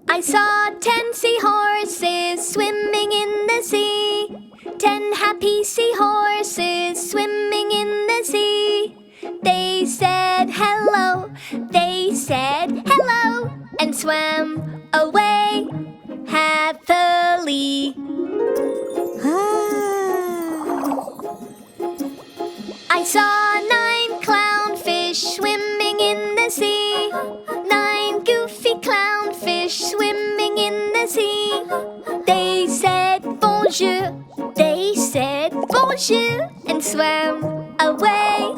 I saw 10 seahorses swimming in the sea. 10 happy seahorses swimming in the sea. They said hello, and swam away happily. I saw 9 clownfish swimming in the sea. 9 goofy clownfish swimming in the sea. They said bonjour, and swam away